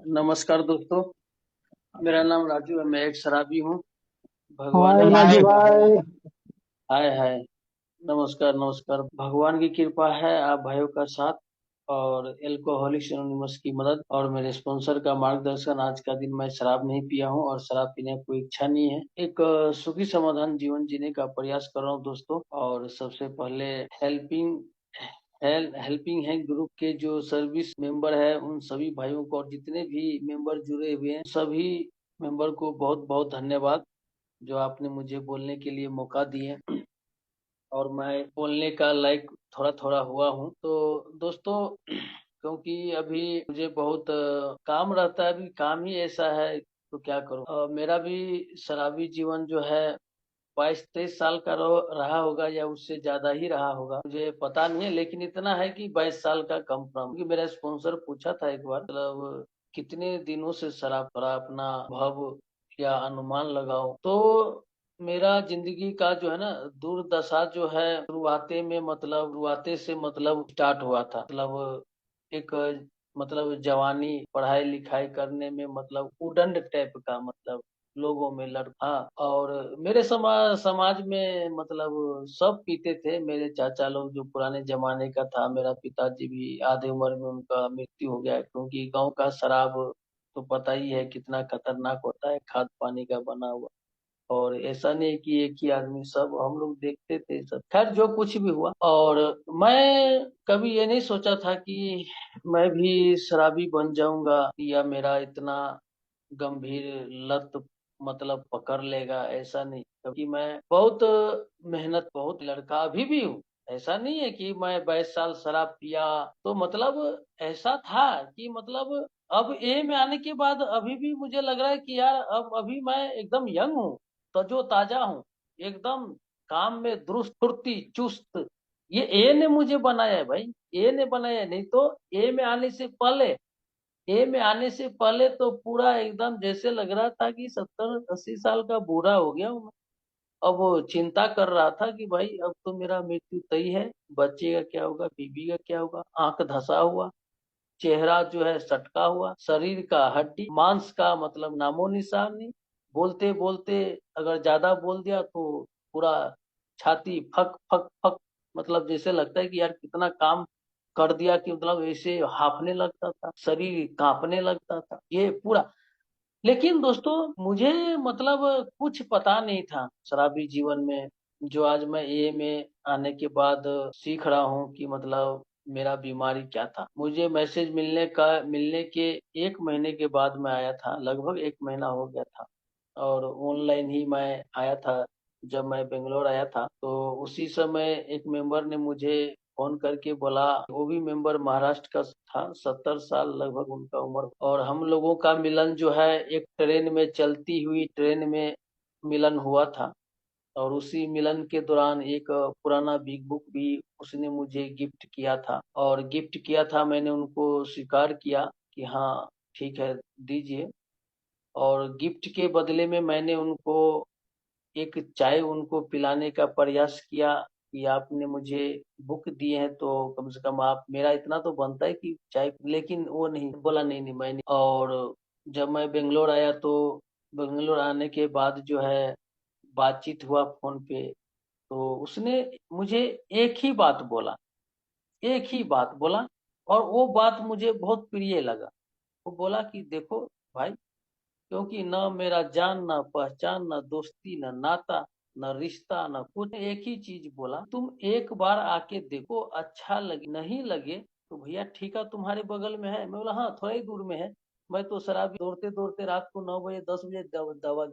नमस्कार दोस्तों। मेरा नाम राजू है। मैं एक शराबी हूँ। भगवान हाय की राजू कृपा है। भाई। हाय हाय। नमस्कार नमस्कार। भगवान की कृपा है आप भाइयों का साथ और एल्कोहलिक्स एनोनिमस की मदद और मेरे स्पॉन्सर का मार्गदर्शन। आज का दिन मैं शराब नहीं पिया हूँ और शराब पीने की कोई इच्छा नहीं है। एक सुखी समाधान जीवन जीने का प्रयास कर रहा हूँ दोस्तों। और सबसे पहले हेल्पिंग हेल्पिंग हैंड ग्रुप के जो सर्विस मेंबर है उन सभी भाइयों को और जितने भी मेंबर जुड़े हुए हैं सभी मेंबर को बहुत बहुत धन्यवाद जो आपने मुझे बोलने के लिए मौका दिए। और मैं बोलने का लायक थोड़ा थोड़ा हुआ हूँ तो दोस्तों क्योंकि अभी मुझे बहुत काम रहता है। अभी काम ही ऐसा है तो क्या करूँ। मेरा भी शराबी जीवन जो है 22-23 साल का रहा होगा या उससे ज्यादा ही रहा होगा, मुझे पता नहीं है। लेकिन इतना है कि 22 साल का कम क्योंकि मेरा स्पॉन्सर पूछा था एक बार, मतलब कितने दिनों से शराब पड़ा, अपना भव या अनुमान लगाओ। तो मेरा जिंदगी का जो है ना दुर्दशा जो है शुरुआते से मतलब स्टार्ट हुआ था। मतलब एक मतलब जवानी पढ़ाई लिखाई करने में मतलब उदंड टाइप का, मतलब लोगों में लड़का। और मेरे समाज में मतलब सब पीते थे। मेरे चाचा लोग जो पुराने जमाने का था, मेरा पिताजी भी आधे उम्र में उनका मृत्यु हो गया क्योंकि गांव का शराब तो पता ही है कितना खतरनाक होता है, खाद पानी का बना हुआ। और ऐसा नहीं कि एक ही आदमी, सब हम लोग देखते थे सब। खैर जो कुछ भी हुआ, और मैं कभी ये नहीं सोचा था कि मैं भी शराबी बन जाऊंगा या मेरा इतना गंभीर लत मतलब पकड़ लेगा, ऐसा नहीं। क्योंकि मैं बहुत मेहनत, बहुत लड़का अभी भी हूँ। ऐसा नहीं है कि मैं 22 साल शराब पिया तो मतलब ऐसा था कि मतलब अब ए में आने के बाद अभी भी मुझे लग रहा है कि यार अब अभी मैं एकदम यंग हूँ, तजो ताजा हूँ, एकदम काम में दुरुस्त फुर्ती चुस्त। ये ए ने मुझे बनाया है भाई। ए ने बनाया है, नहीं तो ए में आने से पहले तो पूरा एकदम जैसे लग रहा था कि 70-80 साल का बूढ़ा हो गया हूँ मैं। अब वो चिंता कर रहा था कि भाई अब तो मेरा मृत्यु तय है, बच्चे का क्या होगा, बीबी का क्या होगा। आंख धसा हुआ, चेहरा जो है सटका हुआ, शरीर का हड्डी मांस का मतलब नामो निशान नहीं। बोलते बोलते अगर ज्यादा बोल दिया तो पूरा छाती फक फक फक, मतलब जैसे लगता है कि यार कितना काम कर दिया, कि मतलब ऐसे हांफने लगता था, शरीर कांपने लगता था, ये पूरा। लेकिन दोस्तों मुझे मतलब कुछ पता नहीं था शराबी जीवन में, जो आज मैं ए में आने के बाद सीख रहा हूँ कि मतलब मेरा बीमारी क्या था। मुझे मैसेज मिलने के 1 महीने के बाद में आया था, लगभग 1 महीना हो गया था। और ऑनलाइन ही मैं आया था। जब मैं बेंगलोर आया था तो उसी समय एक मेंबर ने मुझे फोन करके बोला, वो भी मेंबर महाराष्ट्र का था, 70 साल लगभग उनका उम्र। और हम लोगों का मिलन जो है एक ट्रेन में, चलती हुई ट्रेन में मिलन हुआ था। और उसी मिलन के दौरान एक पुराना बिग बुक भी उसने मुझे गिफ्ट किया था। और गिफ्ट किया था, मैंने उनको स्वीकार किया कि हाँ ठीक है दीजिए। और गिफ्ट के बदले में मैंने उनको एक चाय उनको पिलाने का प्रयास किया कि आपने मुझे बुक दिए हैं तो कम से कम आप, मेरा इतना तो बनता है कि चाय। लेकिन वो नहीं बोला, नहीं नहीं मैं नहीं। और जब मैं बेंगलोर आया तो बेंगलोर आने के बाद जो है बातचीत हुआ फोन पे, तो उसने मुझे एक ही बात बोला, एक ही बात बोला। और वो बात मुझे बहुत प्रिय लगा। वो बोला कि देखो भाई, क्योंकि न मेरा जान, न पहचान, न दोस्ती, न नाता, न रिश्ता, न कुछ, एक ही चीज बोला, तुम एक बार आके देखो, अच्छा लगे नहीं लगे तो भैया ठीक है, तुम्हारे बगल में है। मैं बोला हाँ थोड़ा ही दूर में है। मैं तो शराबी दौड़ते दौड़ते रात को 9 बजे 10 बजे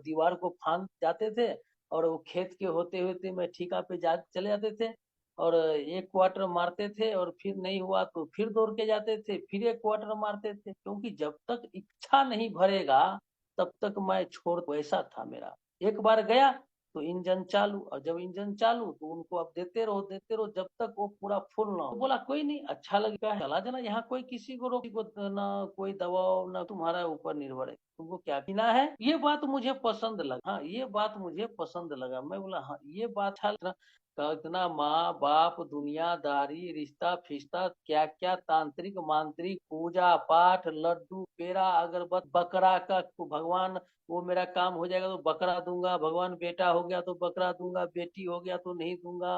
दीवार को फांद जाते थे। और वो खेत के होते होते मैं ठीका पे जा चले जाते थे। और एक क्वार्टर मारते थे और फिर नहीं हुआ तो फिर दौड़ के जाते थे, फिर एक क्वार्टर मारते थे। क्योंकि जब तक इच्छा नहीं भरेगा तब तक मैं छोड़, वैसा था मेरा। एक बार गया तो इंजन चालू, और जब इंजन चालू तो उनको अब देते रहो जब तक वो पूरा फुल ना हो। तो बोला कोई नहीं, अच्छा लगेगा चला जाना, यहाँ कोई किसी को रोक ना, कोई दबाव ना, तुम्हारा ऊपर निर्भर है, तुमको क्या पीना है। ये बात मुझे पसंद लगा, हाँ ये बात मुझे पसंद लगा। मैं बोला हाँ ये बात अच्छा लगा। इतना माँ बाप दुनियादारी रिश्ता फिश्ता क्या क्या तांत्रिक मांत्रिक पूजा पाठ लड्डू पेड़ा अगरबत्ती बकरा का भगवान वो मेरा काम हो जाएगा तो बकरा दूंगा, भगवान बेटा हो गया तो बकरा दूंगा, बेटी हो गया तो नहीं दूंगा,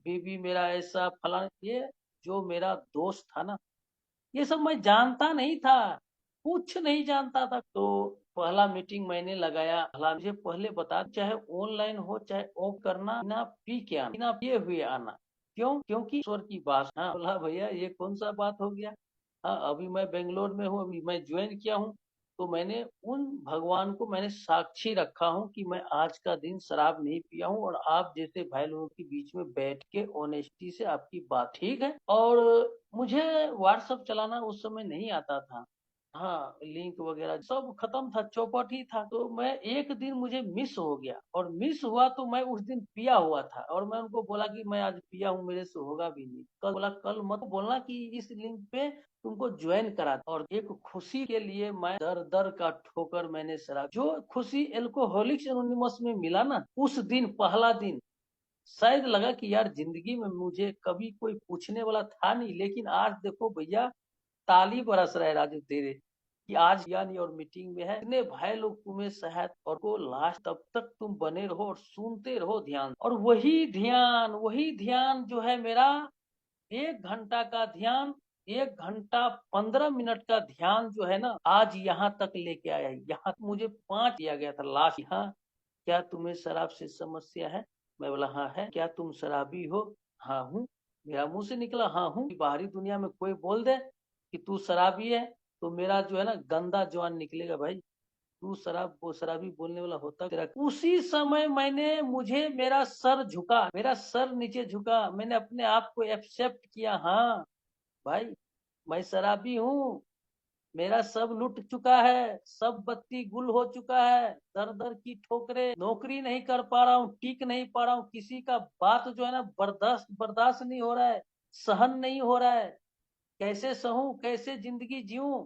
बीबी मेरा ऐसा फला, ये जो मेरा दोस्त था ना, ये सब मैं जानता नहीं था, कुछ नहीं जानता था। तो पहला मीटिंग मैंने लगाया, पहला मुझे पहले बता, चाहे ऑनलाइन हो चाहे ऑफ करना, बिना पी के आना, बिना पिए हुए आना। क्यों? क्योंकि ईश्वर की बात। हाँ बोला भैया ये कौन सा बात हो गया। हाँ अभी मैं बेंगलोर में हूँ, अभी मैं ज्वाइन किया हूँ, तो मैंने उन भगवान को मैंने साक्षी रखा हूँ कि मैं आज का दिन शराब नहीं पिया हूँ, और आप जैसे भाई लोगों के बीच में बैठ के ऑनेस्टी से आपकी बात ठीक है। और मुझे व्हाट्सएप चलाना उस समय नहीं आता था। हाँ लिंक वगैरह सब खत्म था, चौपट ही था। तो मैं एक दिन मुझे मिस हो गया, और मिस हुआ तो मैं उस दिन पिया हुआ था, और मैं उनको बोला कि मैं आज पिया हूँ, मेरे से होगा भी नहीं। कल बोला कल मत बोलना कि इस लिंक पे तुमको ज्वाइन करा। और एक खुशी के लिए मैं दर दर का ठोकर मैंने शराब, जो खुशी एल्कोहलिक्स एनोनिमस में मिला ना उस दिन, पहला दिन, शायद लगा कि यार जिंदगी में मुझे कभी कोई पूछने वाला था नहीं, लेकिन आज देखो भैया ताली बरस रहा है राजू तेरे, कि आज यानी और मीटिंग में है, इतने भाई लोग तुम्हें शायद, और को लास्ट तब तक तुम बने रहो और सुनते रहो ध्यान। और वही ध्यान जो है मेरा 1 घंटा का ध्यान, 1 घंटा 15 मिनट का ध्यान जो है ना, आज यहाँ तक लेके आया। यहाँ मुझे 5 दिया गया था लास्ट। यहाँ, क्या तुम्हें शराब से समस्या है? मैं बोला हाँ है। क्या तुम शराबी हो? हाँ हूँ। मेरा मुंह से निकला हाँ हूँ। बाहरी दुनिया में कोई बोल दे कि तू शराबी है, तो मेरा जो है ना गंदा जवान निकलेगा, भाई तू शराब, वो शराबी बोलने वाला होता तेरा। उसी समय मुझे मेरा सर झुका, मेरा सर नीचे झुका, मैंने अपने आप को एक्सेप्ट किया। हाँ भाई मैं शराबी हूँ, मेरा सब लुट चुका है, सब बत्ती गुल हो चुका है, दर दर की ठोकरे, नौकरी नहीं कर पा रहा हूँ, टिक नहीं पा रहा हूँ, किसी का बात जो है ना बर्दाश्त बर्दाश्त नहीं हो रहा है, सहन नहीं हो रहा है। कैसे सहूं, कैसे जिंदगी जीऊं,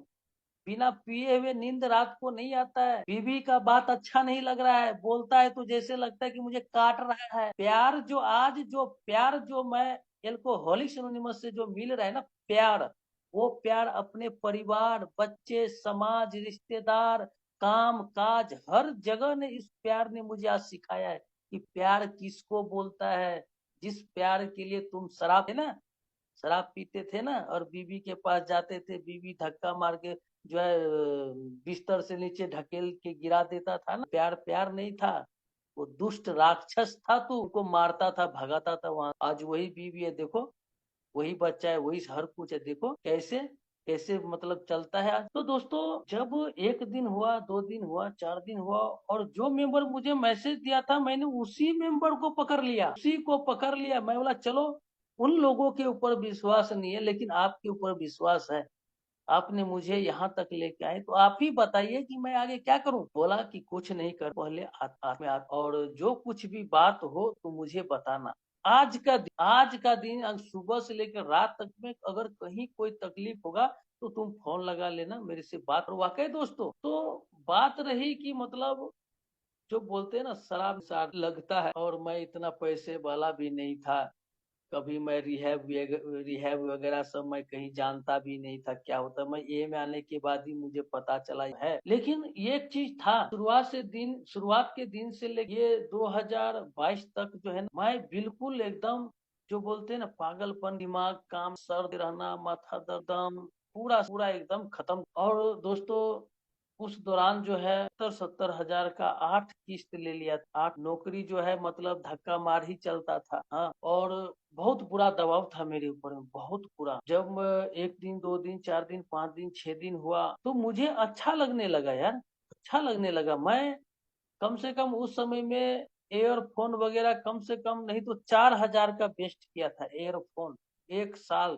बिना पिए हुए नींद रात को नहीं आता है, बीवी का बात अच्छा नहीं लग रहा है, बोलता है तो जैसे लगता है कि मुझे काट रहा है। प्यार जो आज जो प्यार जो मैं एल्कोहलिक्स एनोनिमस से जो मिल रहा है ना प्यार, वो प्यार अपने परिवार, बच्चे, समाज, रिश्तेदार, काम काज, हर जगह ने इस प्यार ने मुझे आज सिखाया है कि प्यार किसको बोलता है। जिस प्यार के लिए तुम शराब है ना, शराब पीते थे ना और बीवी के पास जाते थे, बीवी धक्का मार के जो है बिस्तर से नीचे ढकेल के गिरा देता था ना, प्यार प्यार नहीं था, वो दुष्ट राक्षस था, तू उनको मारता था भगाता था वहां। आज वही बीवी है देखो, वही बच्चा है, वही हर कुछ है, देखो कैसे कैसे मतलब चलता है आज। तो दोस्तों जब एक दिन हुआ, 2 दिन हुआ, 4 दिन हुआ, और जो मेंबर मुझे मैसेज दिया था मैंने उसी मेंबर को पकड़ लिया, उसी को पकड़ लिया। मैं बोला चलो, उन लोगों के ऊपर विश्वास नहीं है लेकिन आपके ऊपर विश्वास है, आपने मुझे यहाँ तक लेके आए, तो आप ही बताइए कि मैं आगे क्या करूं। बोला कि कुछ नहीं कर, पहले और जो कुछ भी बात हो तो मुझे बताना। आज का दिन सुबह से लेकर रात तक में अगर कहीं कोई तकलीफ होगा तो तुम फोन लगा लेना, मेरे से बात। और वाकई दोस्तों, तो बात रही कि मतलब जो बोलते हैं ना शराब साथ लगता है, और मैं इतना पैसे वाला भी नहीं था, कभी मैं रिहैब वगैरह सब मैं कहीं जानता भी नहीं था क्या होता। मैं ये में आने के बाद ही मुझे पता चला है। लेकिन ये एक चीज था, शुरुआत के दिन से लेके ये 2022 तक जो है ना, मैं बिल्कुल एकदम जो बोलते हैं ना पागलपन, दिमाग काम, सर रहना, माथा दर्द, पूरा पूरा एकदम खत्म। और दोस्तों उस दौरान जो है 70-70 हजार का 8 किस्त ले लिया, 8 नौकरी जो है मतलब धक्का मार ही चलता था। हाँ और बहुत बुरा दबाव था मेरे ऊपर में, बहुत बुरा। जब 1 दिन 2 दिन 4 दिन 5 दिन 6 दिन हुआ तो मुझे अच्छा लगने लगा यार, अच्छा लगने लगा। मैं कम से कम उस समय में एयरफोन वगैरह कम से कम नहीं तो 4 हजार का बेस्ट किया था एयरफोन। 1 साल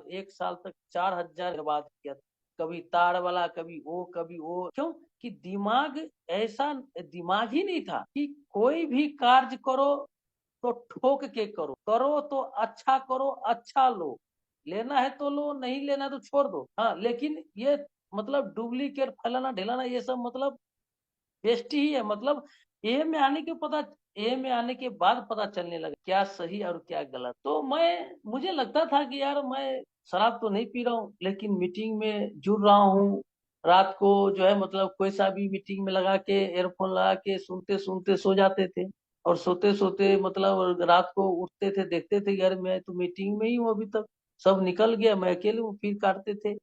तक 4 हजार बर्बाद किया था, कभी तार वाला, कभी वो। क्यों? कि दिमाग ऐसा दिमाग ही नहीं था कि कोई भी कार्य करो तो ठोक के करो, करो तो अच्छा करो, अच्छा लो, लेना है तो लो, नहीं लेना है तो छोड़ दो। हाँ लेकिन ये मतलब डुप्लीकेट फैलाना ढिलाना ये सब मतलब बेस्ट ही है। मतलब ए में आने के पता ए में आने के बाद पता चलने लगा क्या सही और क्या गलत। तो मुझे लगता था कि यार मैं शराब तो नहीं पी रहा हूँ, लेकिन मीटिंग में जुड़ रहा हूँ। रात को जो है मतलब कोई सा भी मीटिंग में लगा के एयरफोन लगा के सुनते सुनते सो जाते थे, और सोते सोते मतलब रात को उठते थे, देखते थे यार मैं तो मीटिंग में ही हूँ अभी तक, सब निकल गया, मैं अकेले हूँ, फिर काटते थे।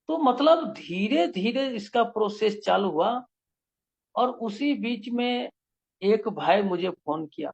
तो मतलब धीरे धीरे इसका प्रोसेस चालू हुआ। और उसी बीच में एक भाई मुझे फोन किया,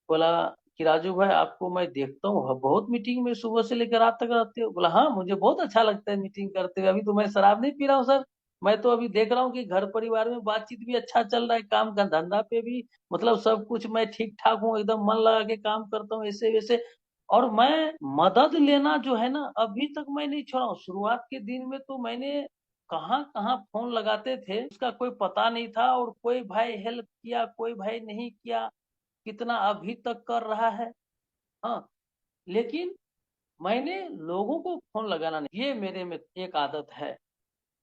बोला कि राजू भाई आपको मैं देखता हूँ बहुत मीटिंग में सुबह से लेकर रात तक रहते हो। बोला हाँ मुझे बहुत अच्छा लगता है मीटिंग करते हुए, अभी तो मैं शराब नहीं पी रहा हूँ सर, मैं तो अभी देख रहा हूँ कि घर परिवार में बातचीत भी अच्छा चल रहा है, काम का धंधा पे भी मतलब सब कुछ मैं ठीक ठाक हूँ, एकदम मन लगा के काम करता हूँ ऐसे वैसे। और मैं मदद लेना जो है ना अभी तक मैं नहीं छोड़ा हूँ। शुरुआत के दिन में तो मैंने कहाँ कहाँ फोन लगाते थे उसका कोई पता नहीं था, और कोई भाई हेल्प किया कोई भाई नहीं किया, कितना अभी तक कर रहा है। हाँ, लेकिन मैंने लोगों को फोन लगाना नहीं, ये मेरे में एक आदत है।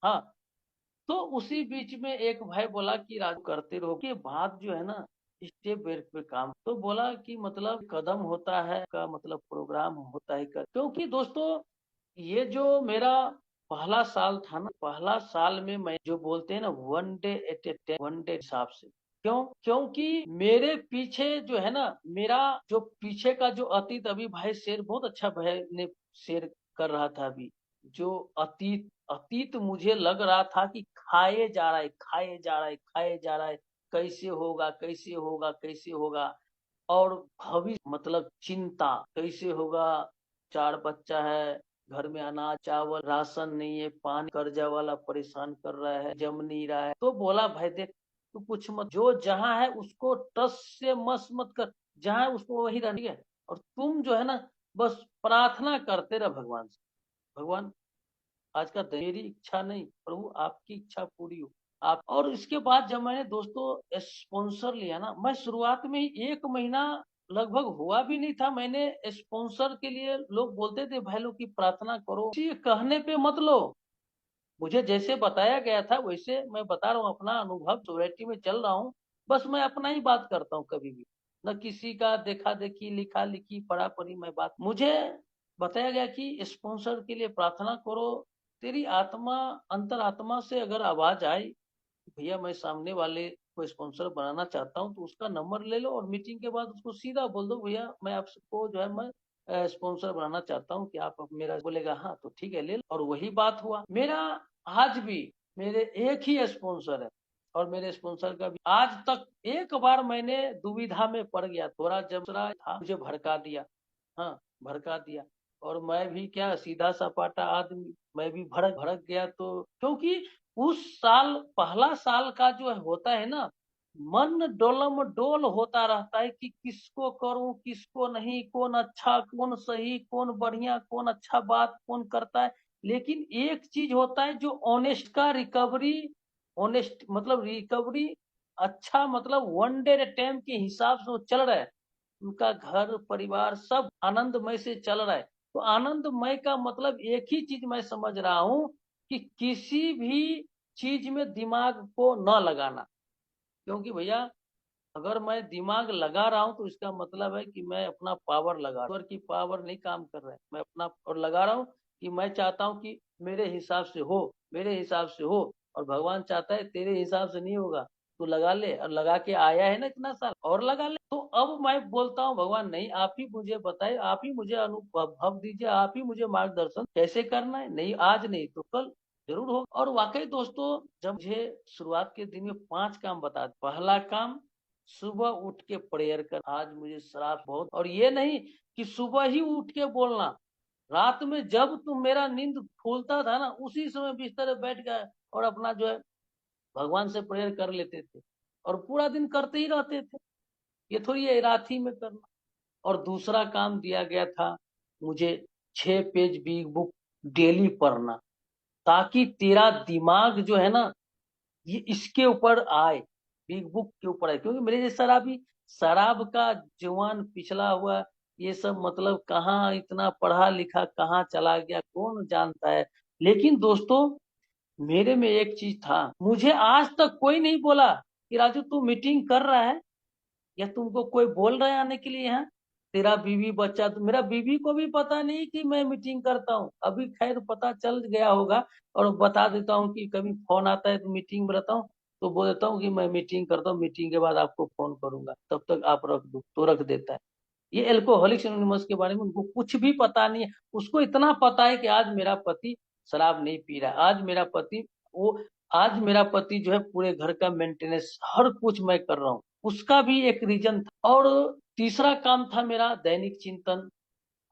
हाँ, तो उसी बीच में एक भाई बोला कि राजू करते रहो, के बाद जो है ना स्टेप बाय पे काम, तो बोला कि मतलब कदम होता है का मतलब प्रोग्राम होता है कर, क्योंकि दोस्तों ये जो मेरा पहला साल था ना, पहला साल में मैं जो बोलते हैं ना one day at A time, one day हिसाब से, क्योंकि मेरे पीछे जो है ना, मेरा जो पीछे का जो अतीत, अभी भाई शेर बहुत अच्छा भाई ने शेर कर रहा था अभी, जो अतीत अतीत मुझे लग रहा था कि खाए जा रहा है खाए जा रहा है खाए जा रहा है, कैसे होगा कैसे होगा कैसे होगा। और भविष्य मतलब चिंता कैसे होगा, चार बच्चा है, घर में अनाज चावल राशन नहीं है, पानी कर्जा वाला परेशान कर रहा है, जम नहीं रहा है। तो बोला भाई देख तू कुछ मत, जो जहां है उसको टस से मस मत कर, जहां है उसको वही रहना, ठीक है? और तुम जो है ना बस प्रार्थना करते रह भगवान से, भगवान आज का मेरी इच्छा नहीं प्रभु आपकी इच्छा पूरी हो। आप और इसके बाद जब मैंने दोस्तों स्पॉन्सर लिया ना, मैं शुरुआत में ही एक महीना लगभग हुआ भी नहीं था, मैंने स्पॉन्सर के लिए लोग बोलते थे भाई लोग की प्रार्थना करो, किसी कहने पे मत लो, मुझे जैसे बताया गया था वैसे मैं बता रहा हूँ, अपना अनुभव सोसाइटी में चल रहा हूँ, बस मैं अपना ही बात करता हूँ कभी भी, न किसी का देखा देखी लिखा लिखी पढ़ा पढ़ी मैं बात। मुझे बताया गया कि स्पॉन्सर के लिए प्रार्थना करो, तेरी आत्मा अंतर आत्मा से अगर आवाज आई भैया मैं सामने वाले को स्पॉन्सर बनाना चाहता हूँ, तो उसका नंबर ले लो और मीटिंग के बाद उसको सीधा बोल दो भैया मैं आपको जो है मैं स्पॉन्सर बनाना चाहता हूँ, कि आप मेरा, बोलेगा हाँ तो ठीक है ले लो। और वही बात हुआ मेरा, आज भी मेरे एक ही स्पॉन्सर है, और मेरे स्पॉन्सर का भी आज तक एक बार मैंने दुविधा में पड़ गया, थोड़ा जब था मुझे भड़का दिया, हाँ भड़का दिया, और मैं भी क्या सीधा सपाटा आदमी, मैं भी भड़क भड़क गया। तो क्योंकि उस साल पहला साल का जो होता है ना, मन डोलम डोल होता रहता है कि किसको करूं किसको नहीं, कौन अच्छा कौन सही कौन बढ़िया कौन अच्छा बात कौन करता है। लेकिन एक चीज होता है जो ऑनेस्ट का रिकवरी, ऑनेस्ट मतलब रिकवरी अच्छा मतलब वन डे टाइम के हिसाब से वो चल रहा है, उनका घर परिवार सब आनंदमय से चल रहा है। तो आनंदमय का मतलब एक ही चीज मैं समझ रहा हूँ कि किसी भी चीज में दिमाग को न लगाना, क्योंकि भैया अगर मैं दिमाग लगा रहा हूँ तो इसका मतलब है कि मैं अपना पावर लगा रहा हूँ, ईश्वर की पावर नहीं काम कर रहा है, मैं अपना और लगा रहा हूँ कि मैं चाहता हूँ कि मेरे हिसाब से हो, मेरे हिसाब से हो, और भगवान चाहता है तेरे हिसाब से नहीं होगा, तू लगा ले, और लगा के आया है ना इतना साल और लगा ले। तो अब मैं बोलता हूँ भगवान नहीं, आप ही मुझे बताए, आप ही मुझे अनुभव दीजिए, आप ही मुझे मार्गदर्शन कैसे करना है, नहीं आज नहीं तो कल जरूर हो। और वाकई दोस्तों जब मुझे शुरुआत के दिन में 5 काम बता, पहला काम सुबह उठ के प्रेयर कर, आज मुझे शराब बहुत, और ये नहीं कि सुबह ही उठ के बोलना, रात में जब तुम मेरा नींद खुलता था ना उसी समय बिस्तर में बैठ गए और अपना जो है भगवान से प्रेयर कर लेते थे, और पूरा दिन करते ही रहते थे, ये थोड़ी है रात ही में करना। और दूसरा काम दिया गया था मुझे 6 पेज बिग बुक डेली पढ़ना, ताकि तेरा दिमाग जो है ना ये इसके ऊपर आए, बिग बुक के ऊपर आए, क्योंकि मेरे जैसा शराबी, शराब का जवान पिछला हुआ ये सब मतलब कहाँ इतना पढ़ा लिखा कहाँ चला गया कौन जानता है। लेकिन दोस्तों मेरे में एक चीज था, मुझे आज तक कोई नहीं बोला कि राजू तू मीटिंग कर रहा है, या तुमको कोई बोल रहा है आने के लिए यहाँ? तेरा बीवी बच्चा, तो मेरा बीवी को भी पता नहीं कि मैं मीटिंग करता हूँ, अभी खैर पता चल गया होगा। और बता देता हूँ कि कभी फोन आता है तो मीटिंग में रहता हूँ, तो बोल देता हूँ कि मैं मीटिंग करता हूँ, मीटिंग के बाद आपको फोन करूंगा, तब तक आप रख दो, तो रख देता है। ये एल्कोहलिक्स एनोनिमस के बारे में उनको कुछ भी पता नहीं है। उसको इतना पता है कि आज मेरा पति शराब नहीं पी रहा है, आज मेरा पति वो आज मेरा पति जो है पूरे घर का मेंटेनेंस हर कुछ मैं कर रहा हूँ, उसका भी एक रीजन था। और तीसरा काम था मेरा दैनिक चिंतन,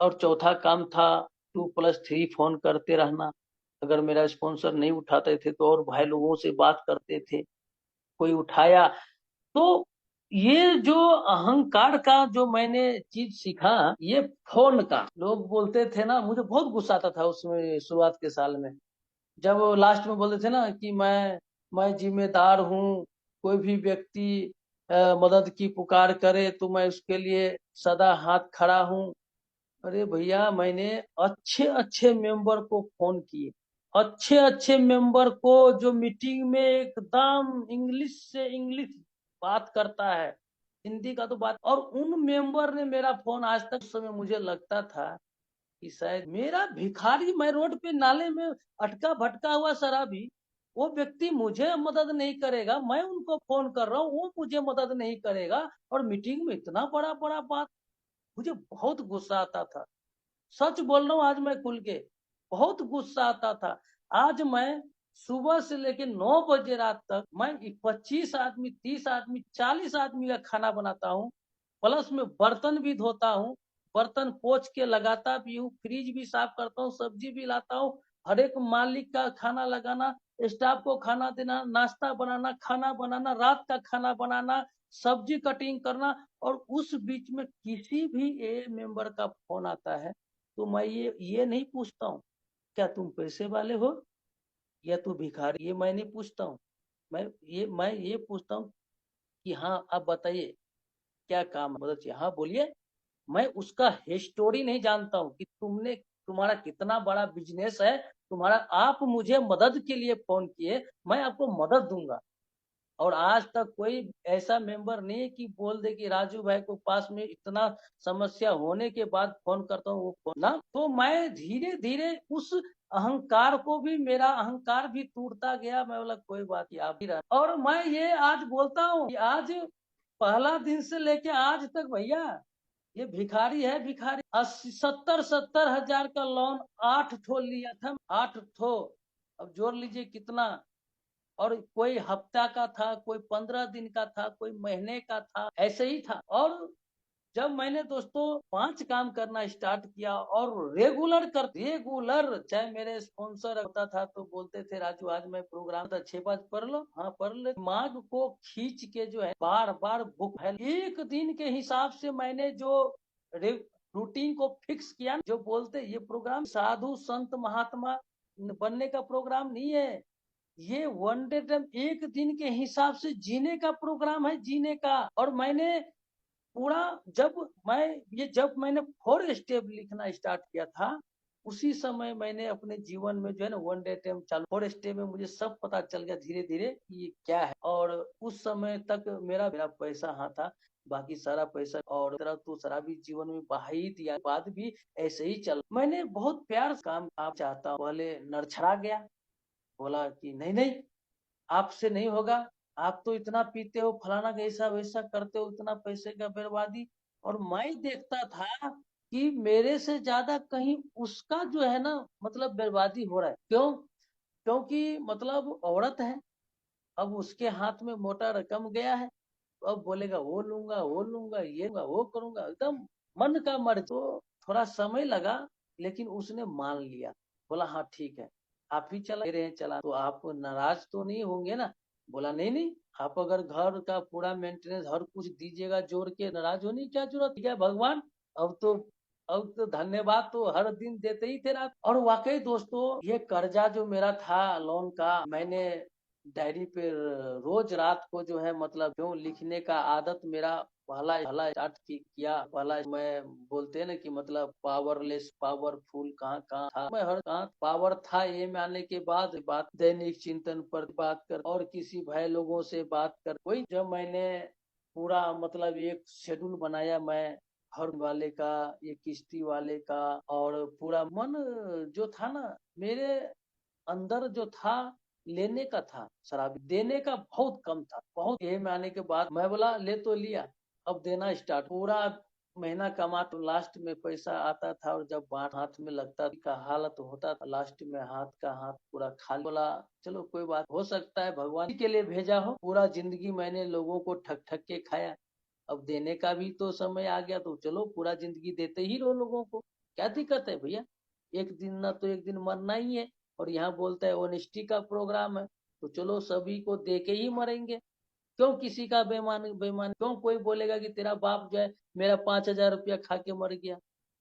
और चौथा काम था 2+3 फोन करते रहना। अगर मेरा स्पॉन्सर नहीं उठाते थे तो और भाई लोगों से बात करते थे, कोई उठाया तो। ये जो अहंकार का जो मैंने चीज सीखा, ये फोन का, लोग बोलते थे ना, मुझे बहुत गुस्सा आता था उसमें शुरुआत के साल में, जब वो लास्ट में बोलते थे ना कि मैं जिम्मेदार हूँ, कोई भी व्यक्ति मदद की पुकार करे तो मैं उसके लिए सदा हाथ खड़ा हूँ। अरे भैया, मैंने अच्छे अच्छे मेंबर को फोन किए, अच्छे अच्छे मेंबर को जो मीटिंग में एकदम इंग्लिश से इंग्लिश बात करता है, हिंदी का तो बात, और उन मेंबर ने मेरा फोन आज तक, उस समय मुझे लगता था कि शायद मेरा भिखारी, मैं रोड पे नाले में अटका भटका हुआ शराबी, वो व्यक्ति मुझे मदद नहीं करेगा, मैं उनको फोन कर रहा हूँ, वो मुझे मदद नहीं करेगा, और मीटिंग में इतना बड़ा बड़ा बात। मुझे बहुत गुस्सा आता था, सच बोल रहा हूँ, आज मैं खुल के, बहुत गुस्सा आता था। आज मैं सुबह से लेके 9 बजे रात तक मैं 25 आदमी, 30 आदमी, 40 आदमी का खाना बनाता हूँ, प्लस में बर्तन भी धोता हूँ, बर्तन पोंछ के लगाता भी हूँ, फ्रिज भी साफ करता हूँ, सब्जी भी लाता हूँ, हर एक मालिक का खाना लगाना, स्टाफ को खाना देना, नाश्ता बनाना, खाना बनाना, रात का खाना बनाना, सब्जी कटिंग करना। और उस बीच में किसी भी ए मेंबर का फोन आता है तो मैं ये नहीं पूछता हूँ क्या तुम पैसे वाले हो या तू भिखारी, ये मैं नहीं पूछता हूँ। मैं ये पूछता हूँ कि हाँ आप बताइए क्या काम है, मदद चाहिए, हाँ बोलिए। मैं उसका हिस्टोरी नहीं जानता हूँ कि तुम्हारा कितना बड़ा बिजनेस है, तुम्हारा, आप मुझे मदद के लिए फोन किए, मैं आपको मदद दूंगा। और आज तक कोई ऐसा मेंबर नहीं है कि बोल दे कि राजू भाई को पास में इतना समस्या होने के बाद फोन करता हूँ, वो फोन ना, तो मैं धीरे धीरे उस अहंकार को भी, मेरा अहंकार भी टूटता गया। मैं बोला कोई बात नहीं, आप ही रहा। और मैं ये आज बोलता हूँ कि आज पहला दिन से लेके आज तक भैया, ये भिखारी है भिखारी। 70-70 हजार का लोन 8 ठो लिया था, 8 ठो, अब जोड़ लीजिए कितना। और कोई हफ्ता का था, कोई 15 दिन का था, कोई महीने का था, ऐसे ही था। और जब मैंने दोस्तों 5 काम करना स्टार्ट किया और रेगुलर, चाहे मेरे स्पॉन्सर होता था तो बोलते थे राजू आज मैं प्रोग्राम था 6 5 पढ़ लो, हाँ पढ़ ले, दिमाग को खींच के जो है बार बार बुक है। एक दिन के हिसाब से मैंने जो रूटीन को फिक्स किया, जो बोलते ये प्रोग्राम साधु संत महात्मा बनने का प्रोग्राम नहीं है, ये वन डे टाइम, एक दिन के हिसाब से जीने का प्रोग्राम है, जीने का। और मैंने पूरा, जब मैंने 4 स्टेप लिखना स्टार्ट किया था, उसी समय मैंने अपने जीवन में जो है ना वन डे टाइम चालू, 4 स्टेप में मुझे सब पता चल गया धीरे धीरे कि ये क्या है। और उस समय तक मेरा मेरा पैसा हाँ था, बाकी सारा पैसा और तरह तो शराबी जीवन में बहा ही दिया, बाद भी ऐसे ही चल। मैंने बहुत प्यार से काम आप चाहता हूँ, पहले नरछड़ा गया, बोला कि नहीं नहीं आपसे नहीं होगा, आप तो इतना पीते हो, फलाना ऐसा वैसा करते हो, इतना पैसे का बर्बादी। और मैं देखता था कि मेरे से ज्यादा कहीं उसका जो है ना मतलब बर्बादी हो रहा है। क्यों? क्योंकि मतलब औरत है, अब उसके हाथ में मोटा रकम गया है, तो अब बोलेगा वो लूंगा, ये लूंगा, वो करूंगा, एकदम मन का मर्जी। तो थोड़ा समय लगा, लेकिन उसने मान लिया, बोला हाँ ठीक है, आप ही चला दे रहे हैं चला, तो आप नाराज तो नहीं होंगे ना? बोला नहीं नहीं, आप अगर घर का पूरा मेंटेनेंस हर कुछ दीजिएगा जोड़ के, नाराज होने की क्या जरूरत है भगवान। अब तो अब तो धन्यवाद तो हर दिन देते ही थे रात। और वाकई दोस्तों, ये कर्जा जो मेरा था लोन का, मैंने डायरी पे रोज रात को जो है मतलब क्यों लिखने का आदत मेरा पहला पहला स्टार्ट किया। पहला मैं बोलते हैं ना कि मतलब पावरलेस पावरफुल कहाँ कहाँ था, मैं हर कहाँ पावर था, ये में आने के बाद बात दैनिक चिंतन पर बात कर और किसी भाई लोगों से बात कर, कोई जब मैंने पूरा मतलब एक शेड्यूल बनाया मैं, हर वाले का, ये किश्ती वाले का, और पूरा मन जो था ना मेरे अंदर जो था, लेने का था शराब, देने का बहुत कम था। बहुत ये में आने के बाद मैं बोला ले तो लिया, अब देना स्टार्ट। पूरा महीना कमा तो लास्ट में पैसा आता था, और जब बांट हाथ में लगता का हालत होता था, लास्ट में हाथ का हाथ पूरा खाली। बोला चलो कोई बात, हो सकता है भगवान के लिए भेजा हो। पूरा जिंदगी मैंने लोगों को ठग ठग के खाया, अब देने का भी तो समय आ गया, तो चलो पूरा जिंदगी देते ही रहो लोगों को, क्या दिक्कत है भैया, एक दिन ना तो एक दिन मरना ही है। और यहाँ बोलता है ऑनेस्टी का प्रोग्राम है, तो चलो सभी को दे के ही मरेंगे। क्यों किसी का बेमान बेमान, क्यों कोई बोलेगा कि तेरा बाप जो है मेरा 5,000 रुपया खा के मर गया,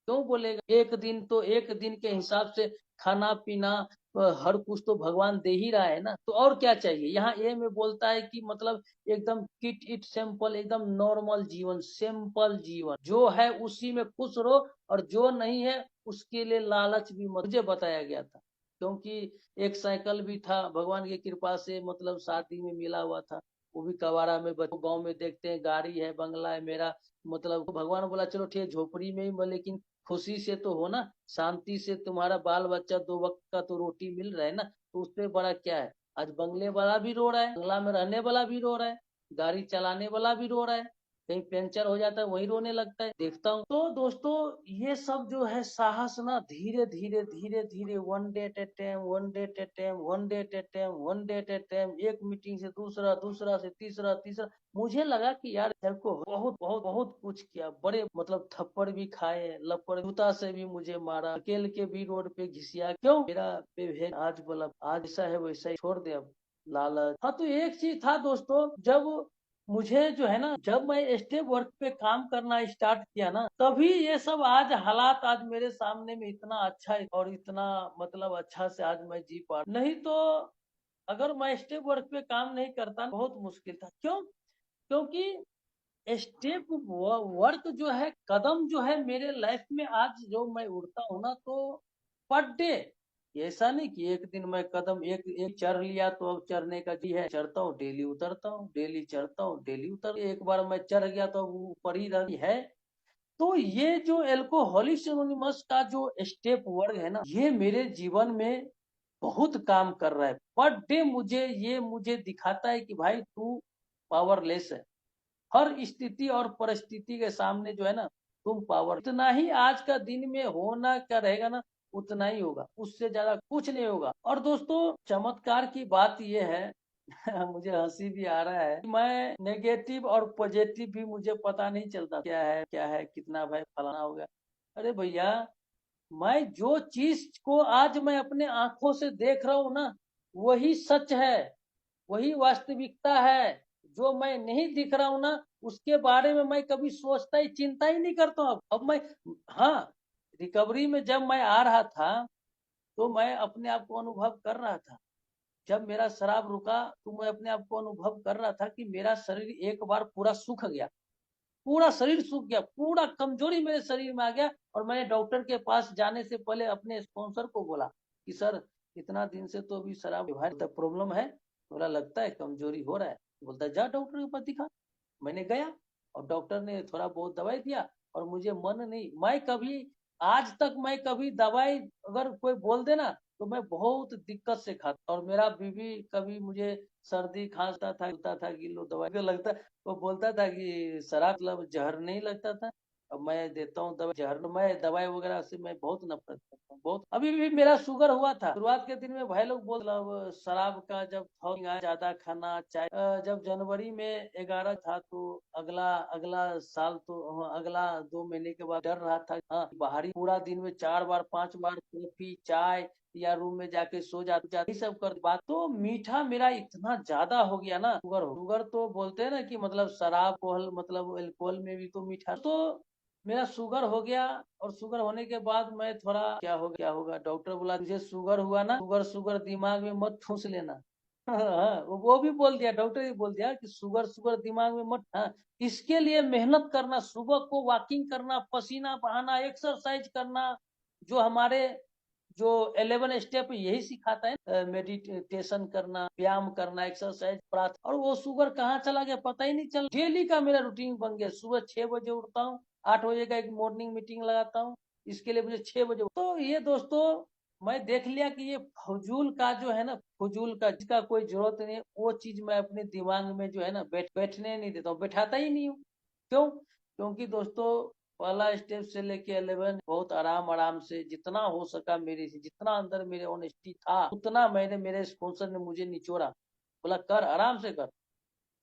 क्यों बोलेगा। एक दिन तो एक दिन के हिसाब से खाना पीना हर कुछ तो भगवान दे ही रहा है ना, तो और क्या चाहिए। यहाँ ए में बोलता है कि मतलब एकदम किट इट सिंपल, एकदम नॉर्मल जीवन, सिंपल जीवन जो है उसी में खुश रहो, और जो नहीं है उसके लिए लालच भी मत। मुझे बताया गया था, क्योंकि एक साइकिल भी था भगवान की कृपा से, मतलब शादी में मिला हुआ था, वो भी कवारा में। गांव में देखते हैं गाड़ी है बंगला है मेरा, मतलब भगवान बोला चलो ठीक है झोपड़ी में ही, लेकिन खुशी से तो हो ना, शांति से तुम्हारा बाल बच्चा 2 वक्त का तो रोटी मिल रहा है ना, तो उससे बड़ा क्या है। आज बंगले वाला भी रो रहा है, बंगला में रहने वाला भी रो रहा है, गाड़ी चलाने वाला भी रो रहा है, कहीं पंचर हो जाता है वही रोने लगता है, देखता हूँ। तो दोस्तों ये सब जो है साहस ना, धीरे धीरे धीरे धीरे, one day at A time, one day at A time, one day at A time, one day at A time, एक मीटिंग से दूसरा, दूसरा से तीसरा, तीसरा। मुझे लगा कि यार सर को बहुत बहुत बहुत कुछ किया, बड़े मतलब थप्पड़ भी खाए, लपड़ जूता से भी मुझे मारा, अकेल के भी रोड पे घिसिया, क्यों मेरा बेभेद। आज बोला आज ऐसा है वैसा ही छोड़ दे अब, लालच। हाँ तो एक चीज था दोस्तों, जब मुझे जो है ना, जब मैं स्टेप वर्क पे काम करना स्टार्ट किया ना, तभी ये सब आज हालात आज मेरे सामने में इतना अच्छा है, और इतना मतलब अच्छा से आज मैं जी पा, नहीं तो अगर मैं स्टेप वर्क पे काम नहीं करता बहुत मुश्किल था। क्यों, क्योंकि स्टेप वर्क जो है, कदम जो है मेरे लाइफ में आज जो मैं उड़ता हूँ ना, तो पर डे, ऐसा नहीं कि एक दिन मैं कदम एक एक चढ़ लिया तो अब चढ़ने का जी है, चढ़ता हूँ डेली, उतरता हूँ डेली, चढ़ता हूँ डेली, उतर, एक बार मैं चढ़ गया तो वो ऊपर ही रही है। तो ये जो अल्कोहलिक्स एनोनिमस का जो स्टेप वर्क है ना, ये मेरे जीवन में बहुत काम कर रहा है। पर डे मुझे दिखाता है कि भाई तू पावरलेस है, हर स्थिति और परिस्थिति के सामने जो है ना तुम पावर, इतना ही आज का दिन में होना क्या रहेगा ना, उतना ही होगा, उससे ज्यादा कुछ नहीं होगा। और दोस्तों चमत्कार की बात यह है मुझे हंसी भी आ रहा है, मैं नेगेटिव और पॉजिटिव भी मुझे पता नहीं चलता क्या है कितना भाई फलाना हो गया। अरे भैया मैं जो चीज को आज मैं अपने आंखों से देख रहा हूँ ना, वही सच है, वही वास्तविकता है। जो मैं नहीं दिख रहा हूं ना, उसके बारे में मैं कभी सोचता ही चिंता ही नहीं करता हूं। अब मैं, हाँ, रिकवरी में जब मैं आ रहा था तो मैं अपने आप को अनुभव कर रहा था, जब मेरा शराब रुका तो मैं अपने आप को अनुभव कर रहा था कि मेरा शरीर एक बार पूरा सूख गया, पूरा शरीर सूख गया, पूरा कमजोरी मेरे शरीर में आ गया। और मैंने डॉक्टर के पास जाने से पहले अपने स्पॉन्सर को बोला कि सर इतना दिन से तो अभी शराब प्रॉब्लम है, बोला लगता है कमजोरी हो रहा है, बोलता है जा डॉक्टर के पास दिखा। मैंने गया और डॉक्टर ने थोड़ा बहुत दवाई दिया, और मुझे मन नहीं, मैं कभी आज तक मैं कभी दवाई अगर कोई बोल देना तो मैं बहुत दिक्कत से खाता, और मेरा बीवी कभी मुझे सर्दी खांसता था, बोलता था कि लो दवाई, तो लगता, वो बोलता था कि शराब मतलब जहर नहीं लगता था, अब मैं देता हूँ दवाई जहर, मैं दवाई वगैरह से मैं बहुत नफरत करता हूँ, बहुत। अभी भी मेरा शुगर हुआ था शुरुआत के दिन में, भाई लोग बोल मतलब शराब का जब ज्यादा खाना चाय, जब जनवरी में 11 था तो अगला अगला साल तो अगला 2 महीने के बाद डर रहा था, हाँ बाहरी पूरा दिन में 4 बार 5 बार कॉफी चाय, या रूम में जाके सो जाते यही सब कर बात। तो मीठा मेरा इतना ज्यादा हो गया ना, शुगर तो बोलते हैं ना कि मतलब शराब कोहल मतलब अल्कोहल में भी तो मीठा, तो मेरा शुगर हो गया। और शुगर होने के बाद मैं थोड़ा क्या होगा, डॉक्टर बोला तुझे शुगर हुआ ना, शुगर शुगर दिमाग में मत ठूस लेना। हाँ, वो भी बोल दिया, डॉक्टर भी बोल दिया कि शुगर शुगर दिमाग में मत, हाँ इसके लिए मेहनत करना, सुबह को वॉकिंग करना, पसीना बहाना, एक्सरसाइज करना, जो हमारे जो 11 स्टेप यही सिखाता है, मेडिटेशन करना, व्यायाम करना, एक्सरसाइज, प्रार्थना। और वो शुगर कहाँ चला गया पता ही नहीं चल। डेली का मेरा रूटीन बन गया, सुबह 6 बजे उठता हूँ, 8 बजे का एक मॉर्निंग मीटिंग लगाता हूँ, इसके लिए मुझे 6 बजे। तो ये दोस्तों मैं देख लिया कि ये फजूल का जो है ना, फजूल का जिसका कोई जरूरत नहीं है, वो चीज मैं अपने दिमाग में जो है ना बैठने नहीं देता हूँ, बैठाता ही नहीं हूँ। क्यों? क्योंकि दोस्तों पहला स्टेप से लेके 11 बहुत आराम आराम से जितना हो सका मेरे से, जितना अंदर मेरे ऑनेस्टी था उतना मैंने, मेरे स्पॉन्सर ने मुझे निचोड़ा, बोला कर, आराम से कर,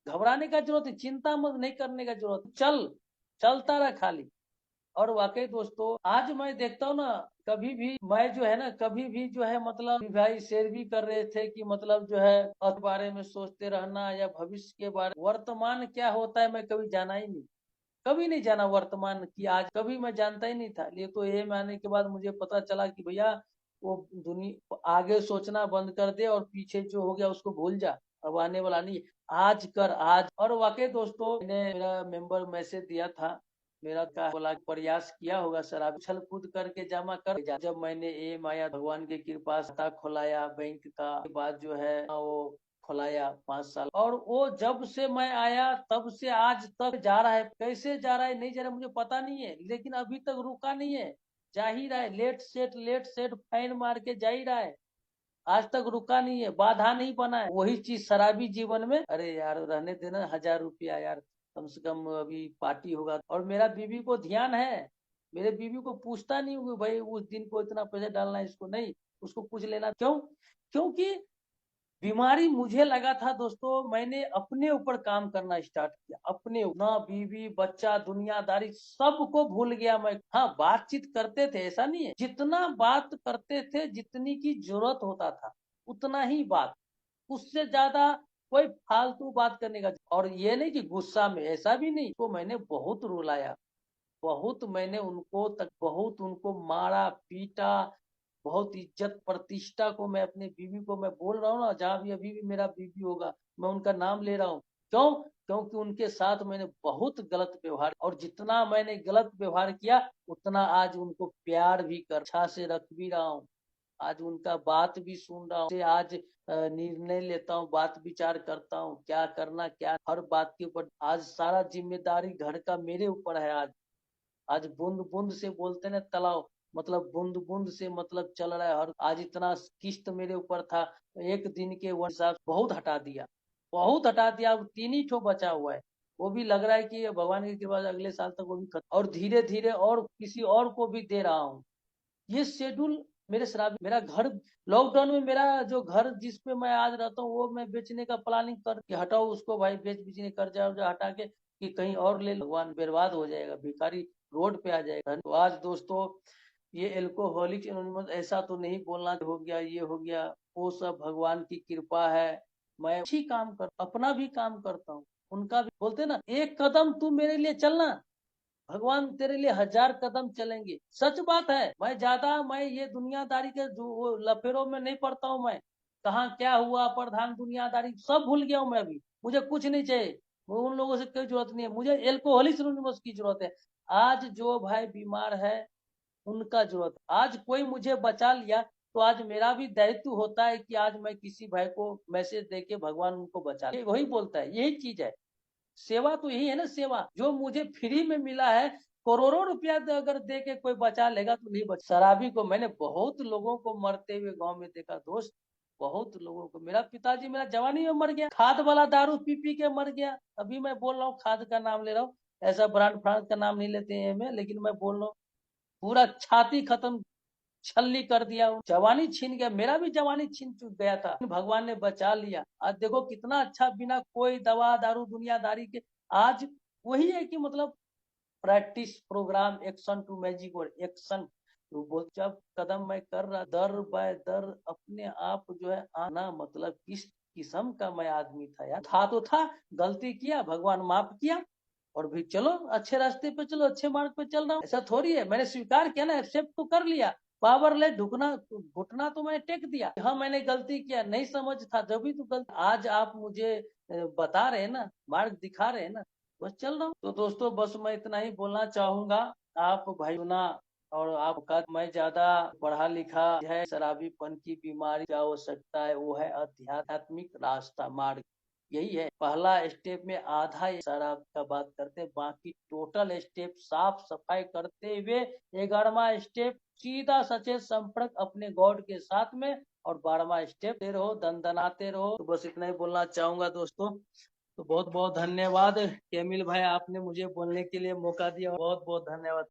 घबराने का जरूरत है, चिंता मत नहीं करने का जरूरत, चल, चलता रहा खाली। और वाकई दोस्तों आज मैं देखता हूँ ना, कभी भी मैं जो है ना, कभी भी जो है मतलब भाई शेयर भी कर रहे थे कि मतलब जो है बारे में सोचते रहना या भविष्य के बारे, वर्तमान क्या होता है मैं कभी जाना ही नहीं, कभी नहीं जाना वर्तमान की, आज कभी मैं जानता ही नहीं था। ये तो ये आने के बाद मुझे पता चला कि भैया वो दुनिया आगे सोचना बंद कर दे और पीछे जो हो गया उसको भूल जा, अब आने वाला नहीं, आज कर आज। और वाकई दोस्तों मैंने मेरा मेंबर मैसेज दिया था, मेरा का बोला प्रयास किया होगा सर, आप उछल कूद करके जमा कर। जब मैंने माया भगवान की कृपा से खाता खुलाया बैंक का, के बाद जो है वो खुलाया 5 साल, और वो जब से मैं आया तब से आज तक जा रहा है। कैसे जा रहा है नहीं जा रहा है मुझे पता नहीं है, लेकिन अभी तक रुका नहीं है, जा ही रहा है, लेट सेट फैन मार के जा ही रहा है, आज तक रुका नहीं है, बाधा नहीं बना है। वही चीज शराबी जीवन में, अरे यार रहने देना, 1000 रुपया यार, कम से कम अभी पार्टी होगा। और मेरा बीवी को ध्यान है, मेरे बीवी को पूछता नहीं हूँ भाई उस दिन को इतना पैसा डालना है, इसको नहीं, उसको पूछ लेना। क्यों? क्योंकि बीमारी मुझे लगा था दोस्तों, मैंने अपने ऊपर काम करना स्टार्ट किया, अपने ना बीवी बच्चा दुनियादारी सबको भूल गया मैं। हाँ बातचीत करते थे, ऐसा नहीं है, जितना बात करते थे जितनी की जरूरत होता था उतना ही बात, उससे ज्यादा कोई फालतू बात करने का। और ये नहीं कि गुस्सा में, ऐसा भी नहीं, तो मैंने बहुत रुलाया, बहुत मैंने उनको तक, बहुत उनको मारा पीटा, बहुत इज्जत प्रतिष्ठा को मैं अपने बीवी को मैं बोल रहा हूँ ना, जहाँ भी अभी भी मेरा बीवी होगा मैं उनका नाम ले रहा हूँ। क्यों? क्योंकि उनके साथ मैंने बहुत गलत व्यवहार, और जितना मैंने गलत व्यवहार किया उतना आज उनको प्यार भी कर, अच्छा से रख भी रहा हूँ, आज उनका बात भी सुन रहा हूँ, आज निर्णय लेता हूँ, बात विचार करता हूँ क्या करना, क्या हर बात के ऊपर, आज सारा जिम्मेदारी घर का मेरे ऊपर है। आज आज बूंद बूंद से बोलते ना तालाब, मतलब बूंद बूंद से मतलब चल रहा है। और आज इतना किस्त मेरे ऊपर था, एक दिन के हिसाब बहुत हटा दिया, बहुत हटा दिया, अब 3 ही ठो बचा हुआ है, वो भी लग रहा है कि भगवान की कृपा से अगले साल तक वो भी खत्म, और धीरे धीरे और किसी और को भी दे रहा हूँ। ये शेड्यूल मेरे शराबी, मेरा घर लॉकडाउन में, मेरा जो घर जिस पे मैं आज रहता हूँ वो मैं बेचने का प्लानिंग कर के हटाओ उसको भाई, बेच बेचने कर्जा वर्जा हटा के कि कहीं और ले, भगवान बर्बाद हो जाएगा, भिखारी रोड पे आ जाएगा। तो आज दोस्तों ये एल्कोहलिक एनोनिमस ऐसा तो नहीं बोलना हो गया ये हो गया, वो सब भगवान की कृपा है। मैं अच्छी काम कर, अपना भी काम करता हूँ, उनका भी, बोलते ना एक कदम तू मेरे लिए चलना, भगवान तेरे लिए 1000 कदम चलेंगे। सच बात है, मैं ये दुनियादारी के जो लफेरों में नहीं पड़ता हूँ मैं, कहाँ क्या हुआ प्रधान दुनियादारी सब भूल गया हूँ मैं अभी, मुझे कुछ नहीं चाहिए, उन लोगों से कोई जरूरत नहीं है, मुझे एल्कोहलिक एनोनिमस की जरूरत है। आज जो भाई बीमार है उनका जरूरत, आज कोई मुझे बचा लिया तो आज मेरा भी दायित्व होता है कि आज मैं किसी भाई को मैसेज दे के भगवान उनको बचा ले, वही बोलता है, यही चीज है। सेवा तो यही है ना, सेवा जो मुझे फ्री में मिला है, करोड़ों रुपया अगर दे के कोई बचा लेगा तो नहीं बचा। शराबी को मैंने बहुत लोगों को मरते हुए गांव में देखा दोस्त, बहुत लोगों को, मेरा पिताजी मेरा जवानी में मर गया, खाद वाला दारू पी पी के मर गया। अभी मैं बोल रहा हूँ खाद का नाम ले रहा हूँ, ऐसा ब्रांड फ्रांड का नाम नहीं लेते हैं मैं, लेकिन मैं बोल रहा हूँ पूरा छाती खत्म, छलनी कर दिया, जवानी छीन गया, मेरा भी जवानी छीन चुक गया था, भगवान ने बचा लिया। आज देखो कितना अच्छा, बिना कोई दवा दारू दुनियादारी के, आज वही है कि मतलब practice program action to magic, और एक्शन तो वो जब कदम मैं कर रहा, दर बाय दर अपने आप जो है आना, मतलब किस किस्म का मैं आदमी था यार, था तो था, गलती किया भगवान माफ किया, और भी चलो अच्छे रास्ते पे चलो, अच्छे मार्ग पे चल रहा हूँ, ऐसा थोड़ी है। मैंने स्वीकार किया ना, एक्सेप्ट तो कर लिया, पावर ले ढुकना, घुटना तो मैंने टेक दिया, हाँ मैंने गलती किया, नहीं समझ था जब भी तो गलती, आज आप मुझे बता रहे हैं ना, मार्ग दिखा रहे हैं ना, बस चल रहा हूँ। तो दोस्तों बस मैं इतना ही बोलना चाहूंगा, आप भाई सुना और आपका मैं ज्यादा पढ़ा लिखा है, शराबीपन की बीमारी क्या हो सकता है, वो है आध्यात्मिक रास्ता मार्ग। यही है पहला स्टेप में आधा ये शराब का बात करते हैं, बाकी टोटल स्टेप साफ सफाई करते हुए 11वां स्टेप सीधा सचेत संपर्क अपने गॉड के साथ में, और 12वां स्टेप दे रहो, दंदनाते रहो। तो बस इतना ही बोलना चाहूंगा दोस्तों। तो बहुत बहुत धन्यवाद कैमिल भाई, आपने मुझे बोलने के लिए मौका दिया, बहुत बहुत धन्यवाद।